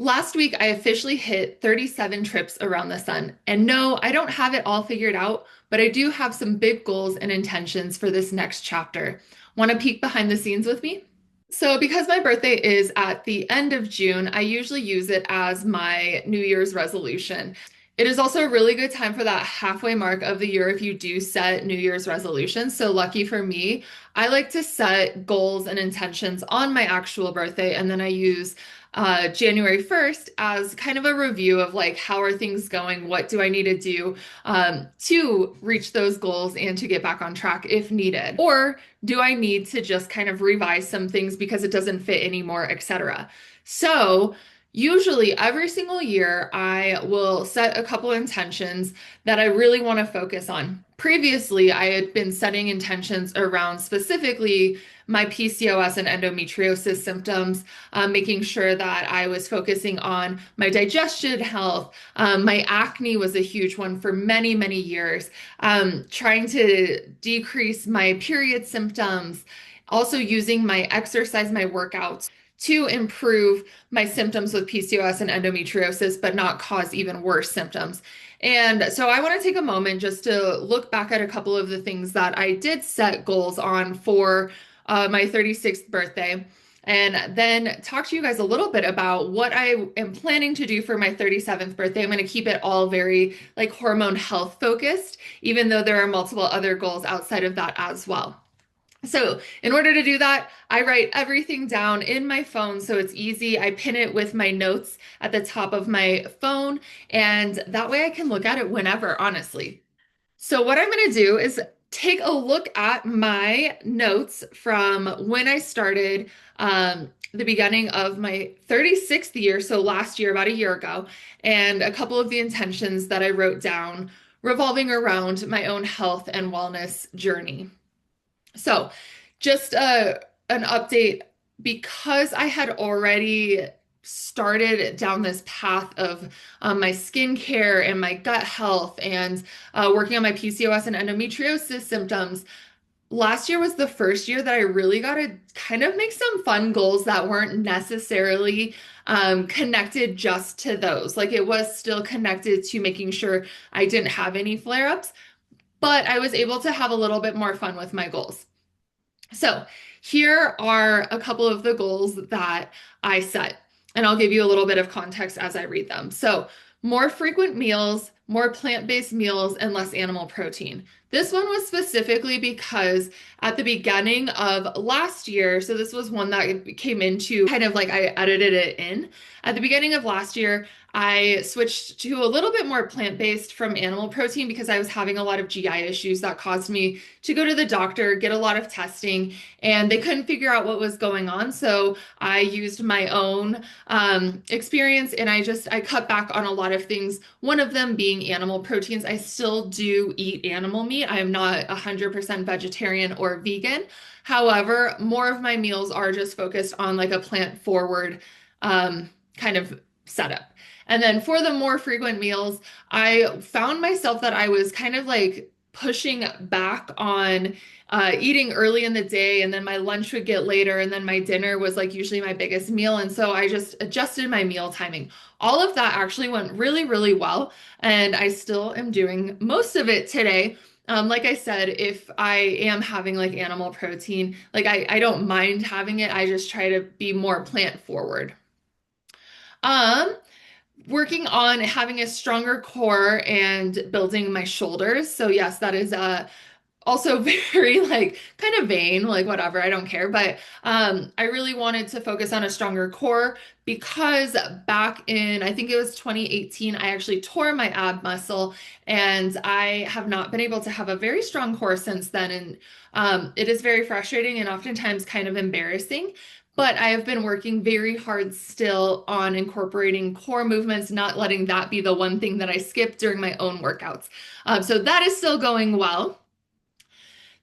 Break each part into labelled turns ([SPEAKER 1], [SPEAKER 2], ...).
[SPEAKER 1] Last week, I officially hit 37 trips around the sun. And no, I don't have it all figured out, but I do have some big goals and intentions for this next chapter. Want to peek behind the scenes with me? So, because my birthday is at the end of June, I usually use it as my New Year's resolution. It is also a really good time for that halfway mark of the year if you do set New Year's resolutions. So, lucky for me, I like to set goals and intentions on my actual birthday, and then I use January 1st as kind of a review of like how are things going, what do I need to do to reach those goals and to get back on track if needed, or do I need to just kind of revise some things because it doesn't fit anymore, etc. So usually every single year I will set a couple intentions that I really want to focus on. Previously, I had been setting intentions around specifically my PCOS and endometriosis symptoms, making sure that I was focusing on my digestion health. My acne was a huge one for many, many years. Trying to decrease my period symptoms, also using my exercise, my workouts to improve my symptoms with PCOS and endometriosis, but not cause even worse symptoms. And so I want to take a moment just to look back at a couple of the things that I did set goals on for my 36th birthday, and then talk to you guys a little bit about what I am planning to do for my 37th birthday. I'm going to keep it all very like hormone health focused, even though there are multiple other goals outside of that as well. So, in order to do that, I write everything down in my phone so it's easy. I pin it with my notes at the top of my phone, and that way I can look at it whenever, honestly. So, what I'm going to do is take a look at my notes from when I started the beginning of my 36th year, so last year, about a year ago, and a couple of the intentions that I wrote down revolving around my own health and wellness journey. So, just an update because I had already started down this path of my skincare and my gut health and working on my PCOS and endometriosis symptoms. Last year was the first year that I really got to kind of make some fun goals that weren't necessarily connected just to those. Like it was still connected to making sure I didn't have any flare-ups, but I was able to have a little bit more fun with my goals. So here are a couple of the goals that I set, and I'll give you a little bit of context as I read them. So more frequent meals, more plant-based meals, and less animal protein. This one was specifically because at the beginning of last year, so this was one that came into kind of like I edited it in. At the beginning of last year, I switched to a little bit more plant-based from animal protein because I was having a lot of GI issues that caused me to go to the doctor, get a lot of testing, and they couldn't figure out what was going on. So I used my own experience and I cut back on a lot of things. One of them being animal proteins. I still do eat animal meat. I am not 100% vegetarian or vegan. However, more of my meals are just focused on like a plant forward kind of setup. And then for the more frequent meals, I found myself that I was kind of like pushing back on eating early in the day, and then my lunch would get later, and then my dinner was like usually my biggest meal. And so I just adjusted my meal timing. All of that actually went really, really well. And I still am doing most of it today. Like I said, if I am having like animal protein, like I don't mind having it. I just try to be more plant forward. Um, Working on having a stronger core and building my shoulders. So yes, that is also very like kind of vain, like whatever, I don't care. But I really wanted to focus on a stronger core because back in, I think it was 2018, I actually tore my ab muscle and I have not been able to have a very strong core since then. And it is very frustrating and oftentimes kind of embarrassing. But I have been working very hard still on incorporating core movements, not letting that be the one thing that I skip during my own workouts. So that is still going well.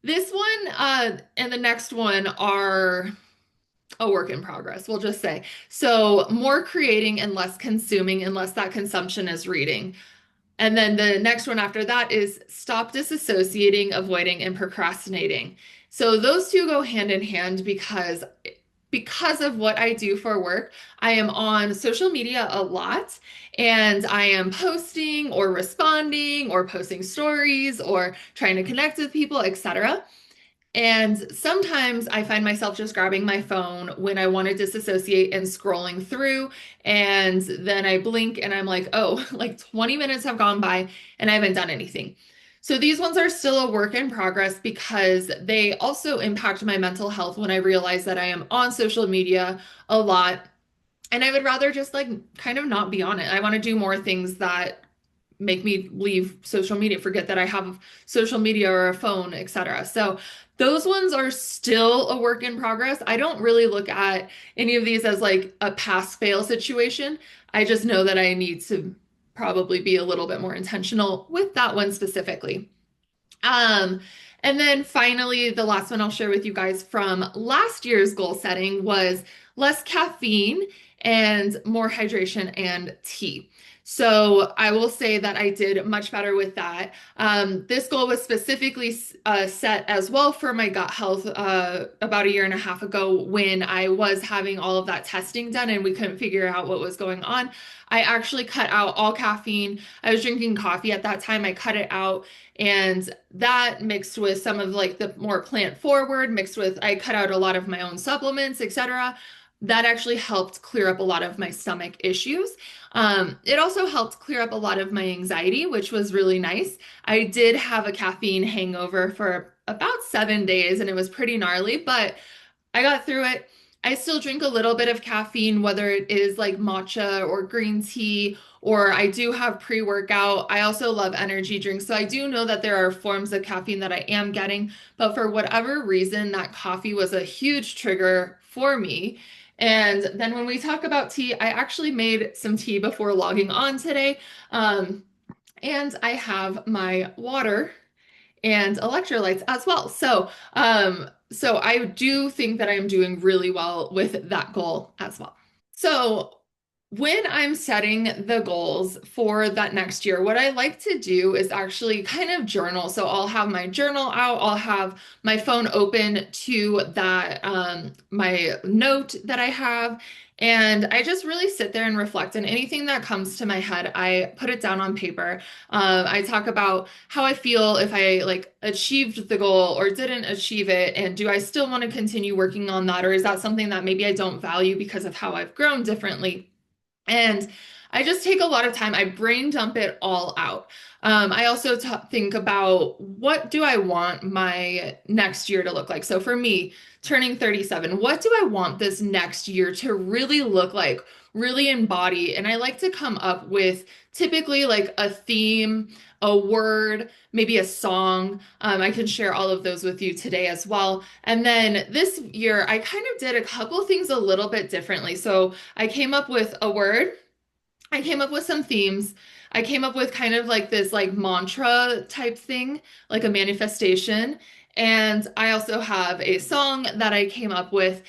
[SPEAKER 1] This one and the next one are a work in progress, we'll just say. So more creating and less consuming, unless that consumption is reading. And then the next one after that is stop disassociating, avoiding, and procrastinating. So those two go hand in hand because of what I do for work, I am on social media a lot and I am posting or responding or posting stories or trying to connect with people, etc. And sometimes I find myself just grabbing my phone when I want to disassociate and scrolling through. And then I blink and I'm like, oh, like 20 minutes have gone by and I haven't done anything. So these ones are still a work in progress because they also impact my mental health when I realize that I am on social media a lot. And I would rather just like kind of not be on it. I want to do more things that make me leave social media, forget that I have social media or a phone, etc. So those ones are still a work in progress. I don't really look at any of these as like a pass fail situation. I just know that I need to probably be a little bit more intentional with that one specifically. Um, and then finally, the last one I'll share with you guys from last year's goal setting was less caffeine and more hydration and tea. So I will say that I did much better with that. This goal was specifically set as well for my gut health about a year and a half ago when I was having all of that testing done and we couldn't figure out what was going on. I actually cut out all caffeine. I was drinking coffee at that time. I cut it out and that mixed with some of like the more plant forward, mixed with I cut out a lot of my own supplements, etc. That actually helped clear up a lot of my stomach issues. It also helped clear up a lot of my anxiety, which was really nice. I did have a caffeine hangover for about 7 days and it was pretty gnarly, but I got through it. I still drink a little bit of caffeine, whether it is like matcha or green tea, or I do have pre-workout. I also love energy drinks. So I do know that there are forms of caffeine that I am getting, but for whatever reason, that coffee was a huge trigger for me. And then when we talk about tea, I actually made some tea before logging on today. And I have my water and electrolytes as well. So I do think that I'm doing really well with that goal as well. So when I'm setting the goals for that next year, what I like to do is actually kind of journal. So I'll have my journal out, I'll have my phone open to that, my note that I have. And I just really sit there and reflect, and anything that comes to my head, I put it down on paper. I talk about how I feel if I like achieved the goal or didn't achieve it, and do I still want to continue working on that, or is that something that maybe I don't value because of how I've grown differently? And I just take a lot of time. I brain dump it all out. I also think about what do I want my next year to look like. So for me, turning 37, what do I want this next year to really look like, really embody? And I like to come up with typically like a theme, a word, maybe a song. I can share all of those with you today as well. And then this year, I kind of did a couple things a little bit differently. So I came up with a word. I came up with some themes. I came up with kind of like this like mantra type thing, like a manifestation. And I also have a song that I came up with.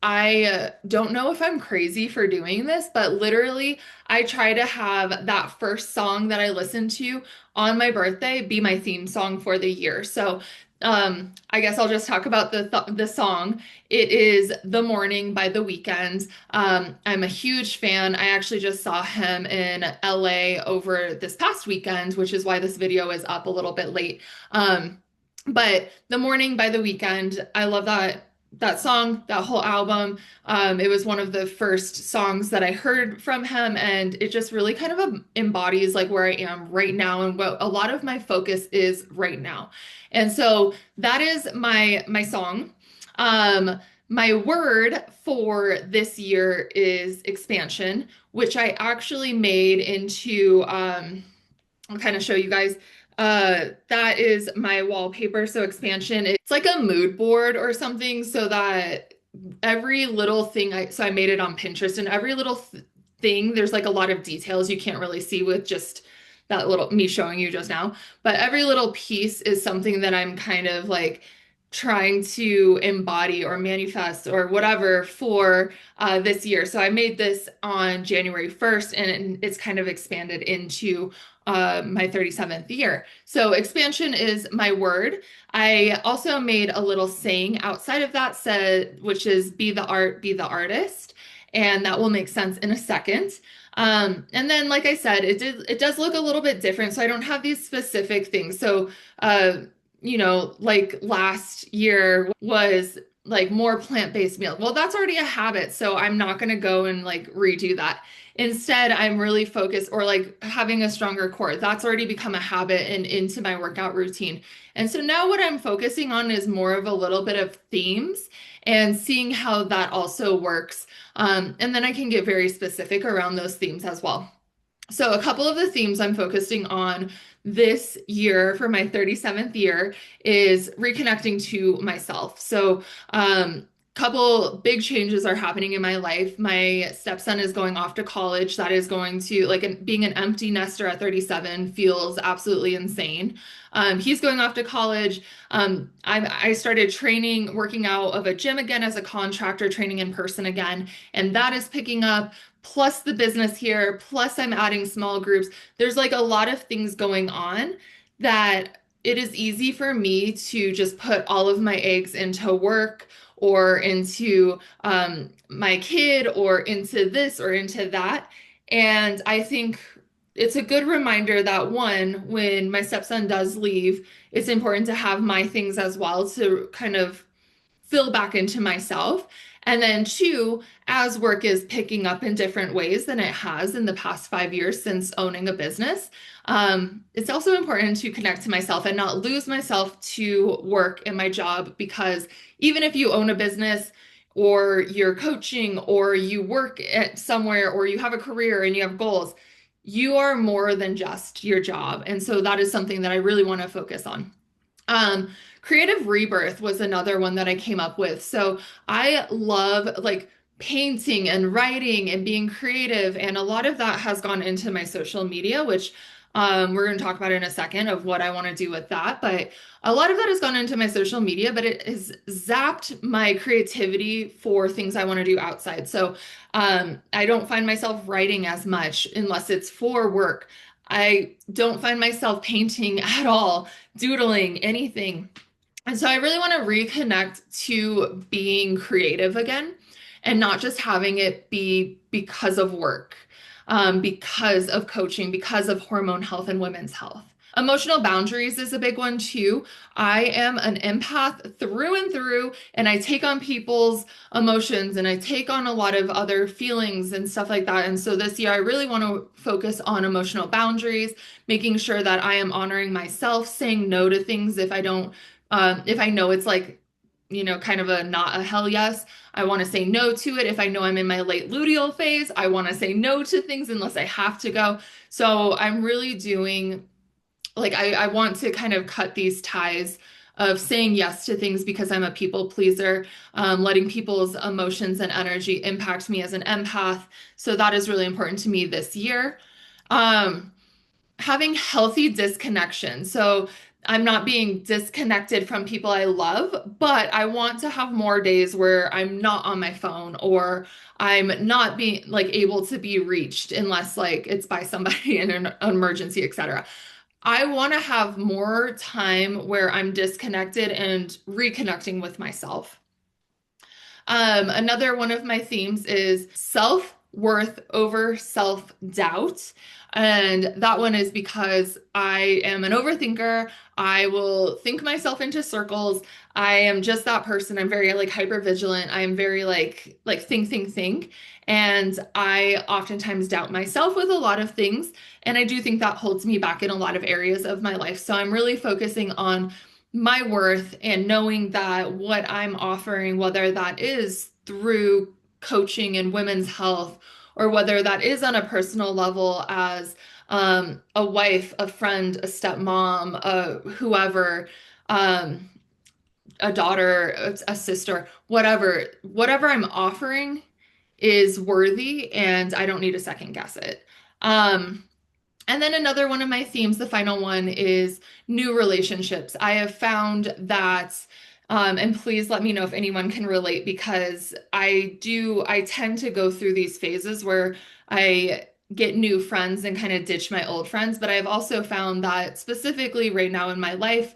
[SPEAKER 1] I don't know if I'm crazy for doing this, but literally, I try to have that first song that I listen to on my birthday be my theme song for the year. So, I guess I'll just talk about the song. It is "The Morning" by The Weeknd. I'm a huge fan. I actually just saw him in LA over this past weekend, which is why this video is up a little bit late. But "The Morning" by The Weeknd, I love that song, that whole album. It was one of the first songs that I heard from him, and it just really kind of embodies like where I am right now and what a lot of my focus is right now. And so that is my song. My word for this year is expansion, which I actually made into I'll kind of show you guys. That is my wallpaper. So expansion, it's like a mood board or something so that every little thing so I made it on Pinterest, and every little thing, there's like a lot of details you can't really see with just that little me showing you just now. But every little piece is something that I'm kind of like trying to embody or manifest or whatever for this year. So I made this on January 1st, and it's kind of expanded into my 37th year. So expansion is my word. I also made a little saying outside of that said, which is be the art, be the artist. And that will make sense in a second. And then, like I said, it does look a little bit different. So I don't have these specific things. So like last year was like more plant-based meals. Well, that's already a habit, so I'm not going to go and like redo that. Instead, I'm really focused or like having a stronger core. That's already become a habit and into my workout routine. And so now what I'm focusing on is more of a little bit of themes and seeing how that also works. And then I can get very specific around those themes as well. So, a couple of the themes I'm focusing on this year for my 37th year is reconnecting to myself. So, couple big changes are happening in my life. My stepson is going off to college. That is going to, like, being an empty nester at 37 feels absolutely insane. He's going off to college. I started training, working out of a gym again as a contractor, training in person again, and that is picking up plus the business here, plus I'm adding small groups. There's like a lot of things going on that it is easy for me to just put all of my eggs into work or into my kid or into this or into that. And I think it's a good reminder that one, when my stepson does leave, it's important to have my things as well to kind of fill back into myself. And then two, as work is picking up in different ways than it has in the past 5 years since owning a business, it's also important to connect to myself and not lose myself to work and my job because even if you own a business or you're coaching or you work at somewhere or you have a career and you have goals, you are more than just your job. And so that is something that I really want to focus on. Um, Creative rebirth was another one that I came up with. So I love like painting and writing and being creative, and a lot of that has gone into my social media, which we're going to talk about in a second of what I want to do with that. But a lot of that has gone into my social media, but it has zapped my creativity for things I want to do outside. So I don't find myself writing as much unless it's for work. I don't find myself painting at all, doodling, anything. And so I really want to reconnect to being creative again and not just having it be because of work, because of coaching, because of hormone health and women's health. Emotional boundaries is a big one too. I am an empath through and through, and I take on people's emotions and I take on a lot of other feelings and stuff like that. And so this year, I really want to focus on emotional boundaries, making sure that I am honoring myself, saying no to things if I know it's like, kind of a not a hell yes, I want to say no to it. If I know I'm in my late luteal phase, I want to say no to things unless I have to go. So I'm really doing like I want to kind of cut these ties of saying yes to things because I'm a people pleaser, letting people's emotions and energy impact me as an empath. So that is really important to me this year. Um, Having healthy disconnection. So I'm not being disconnected from people I love, but I want to have more days where I'm not on my phone or I'm not being like able to be reached unless like it's by somebody in an emergency, etc. I want to have more time where I'm disconnected and reconnecting with myself. Another one of my themes is self-worth over self-doubt. And that one is because I am an overthinker. I will think myself into circles. I am just that person. I'm very like hyper vigilant. I am very like think. And I oftentimes doubt myself with a lot of things. And I do think that holds me back in a lot of areas of my life. So I'm really focusing on my worth and knowing that what I'm offering, whether that is through coaching and women's health, or whether that is on a personal level as a wife, a friend, a stepmom, whoever, um, a daughter, a sister, whatever I'm offering is worthy and I don't need to second guess it. Um, and then another one of my themes, the final one, is new relationships. I have found that And please let me know if anyone can relate because I tend to go through these phases where I get new friends and kind of ditch my old friends. But I've also found that specifically right now in my life,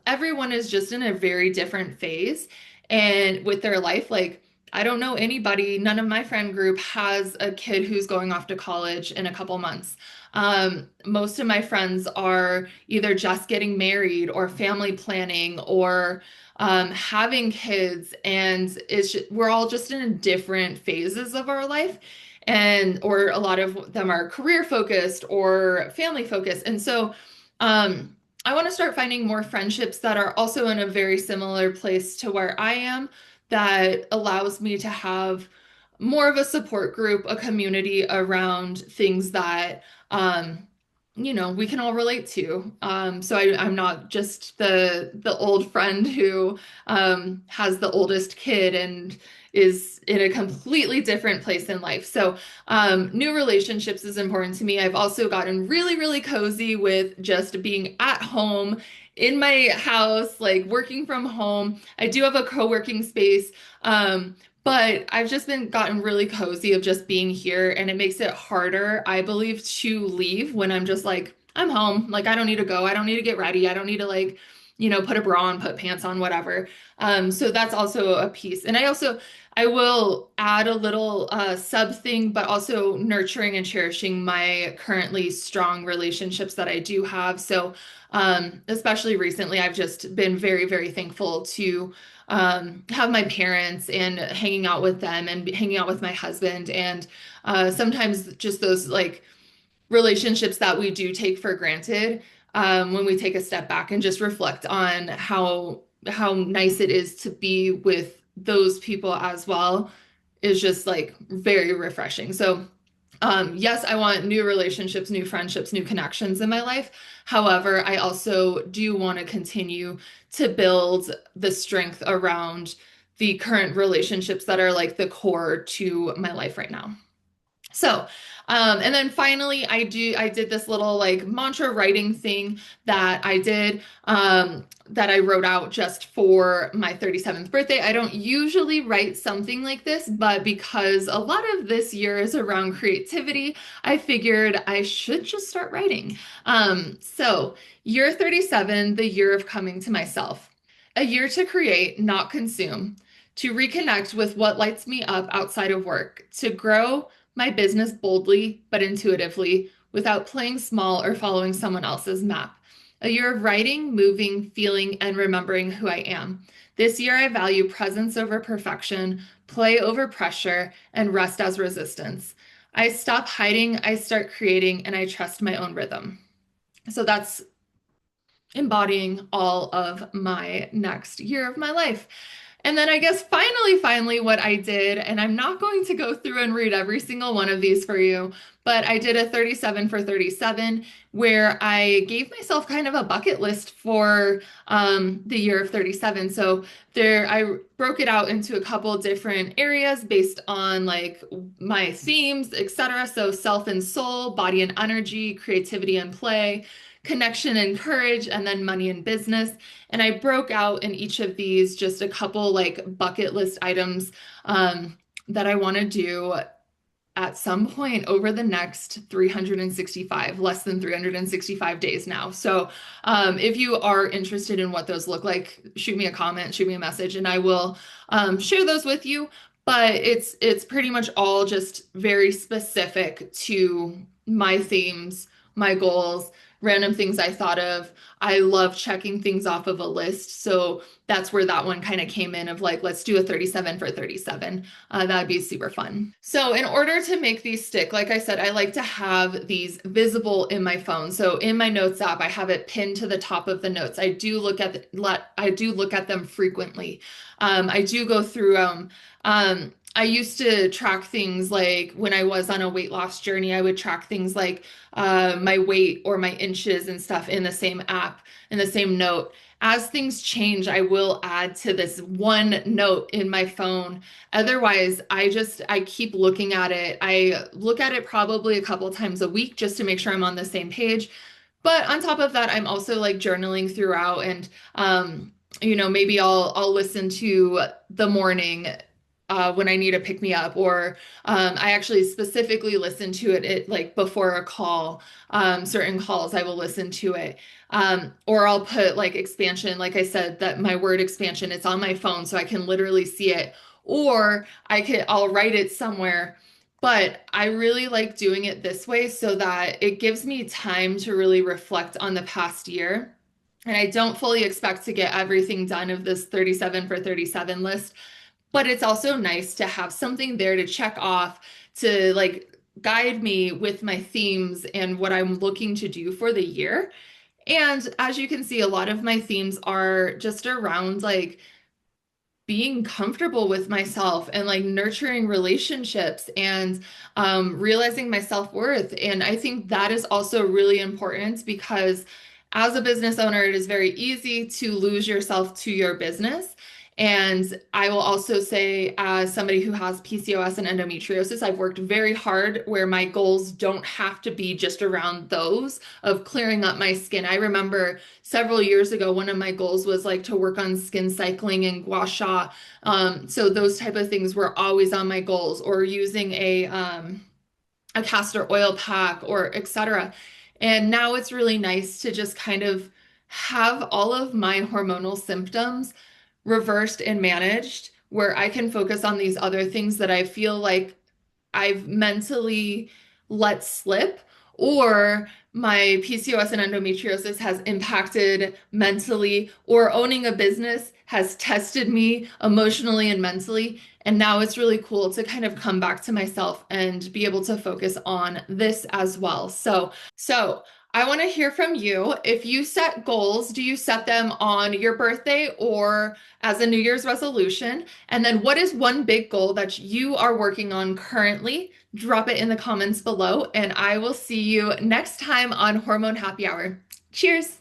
[SPEAKER 1] everyone is just in a very different phase and with their life. Like, I don't know anybody, none of my friend group has a kid who's going off to college in a couple months. Most of my friends are either just getting married or family planning or having kids, and we're all just in different phases of our life. And or a lot of them are career focused or family focused. And so I want to start finding more friendships that are also in a very similar place to where I am, that allows me to have more of a support group, a community around things that we can all relate to. I'm not just the old friend who has the oldest kid and is in a completely different place in life. So new relationships is important to me. I've also gotten really, really cozy with just being at home in my house, like working from home. I do have a co-working space. But I've just been gotten really cozy of just being here, and it makes it harder, I believe, to leave when I'm just like, I'm home. Like, I don't need to go. I don't need to get ready. I don't need to like, put a bra on, put pants on, whatever. So that's also a piece. And I will add a little sub thing, but also nurturing and cherishing my currently strong relationships that I do have. So, especially recently, I've just been very, very thankful to have my parents and hanging out with them and hanging out with my husband. And sometimes just those like relationships that we do take for granted, when we take a step back and just reflect on how nice it is to be with those people as well, is just like very refreshing. So yes, I want new relationships, new friendships, new connections in my life. However, I also do want to continue to build the strength around the current relationships that are like the core to my life right now. So, and then finally, I did this little like mantra writing thing that I did, that I wrote out just for my 37th birthday. I don't usually write something like this, but because a lot of this year is around creativity, I figured I should just start writing. So year 37, the year of coming to myself, a year to create, not consume, to reconnect with what lights me up outside of work, to grow my business boldly but intuitively without playing small or following someone else's map. A year of writing, moving, feeling, and remembering who I am. This year, I value presence over perfection, play over pressure, and rest as resistance. I stop hiding, I start creating, and I trust my own rhythm. So that's embodying all of my next year of my life. And then I guess finally, what I did, and I'm not going to go through and read every single one of these for you, but I did a 37 for 37 where I gave myself kind of a bucket list for the year of 37. So I broke it out into a couple different areas based on like my themes, etc. So self and soul, body and energy, creativity and play, connection and courage, and then money and business. And I broke out in each of these just a couple like bucket list items that I want to do at some point over the next 365, less than 365 days now. So if you are interested in what those look like, shoot me a comment, shoot me a message, and I will share those with you. But it's pretty much all just very specific to my themes, my goals, random things I thought of. I love checking things off of a list. So that's where that one kind of came in of like, let's do a 37 for 37. That'd be super fun. So in order to make these stick, like I said, I like to have these visible in my phone. So in my notes app, I have it pinned to the top of the notes. I do look at them frequently. I do go through them. I used to track things like when I was on a weight loss journey, I would track things like my weight or my inches and stuff in the same app, in the same note. As things change, I will add to this one note in my phone. Otherwise, I keep looking at it. I look at it probably a couple times a week just to make sure I'm on the same page. But on top of that, I'm also like journaling throughout and Maybe I'll listen to the morning when I need to pick me up, or I actually specifically listen to it like before a call. Certain calls I will listen to it, or I'll put like expansion, like I said, that my word expansion. It's on my phone, so I can literally see it, or I'll write it somewhere. But I really like doing it this way so that it gives me time to really reflect on the past year. And I don't fully expect to get everything done of this 37 for 37 list, but it's also nice to have something there to check off to like guide me with my themes and what I'm looking to do for the year. And as you can see, a lot of my themes are just around like being comfortable with myself and like nurturing relationships and realizing my self-worth. And I think that is also really important because as a business owner, it is very easy to lose yourself to your business. And I will also say, as somebody who has PCOS and endometriosis, I've worked very hard where my goals don't have to be just around those of clearing up my skin. I remember several years ago, one of my goals was like to work on skin cycling and gua sha. So those type of things were always on my goals, or using a castor oil pack, or etc. And now it's really nice to just kind of have all of my hormonal symptoms reversed and managed, where I can focus on these other things that I feel like I've mentally let slip, or my PCOS and endometriosis has impacted mentally, or owning a business has tested me emotionally and mentally. And now it's really cool to kind of come back to myself and be able to focus on this as well. So I want to hear from you. If you set goals, do you set them on your birthday or as a New Year's resolution? And then what is one big goal that you are working on currently? Drop it in the comments below, and I will see you next time on Hormone Happy Hour. Cheers.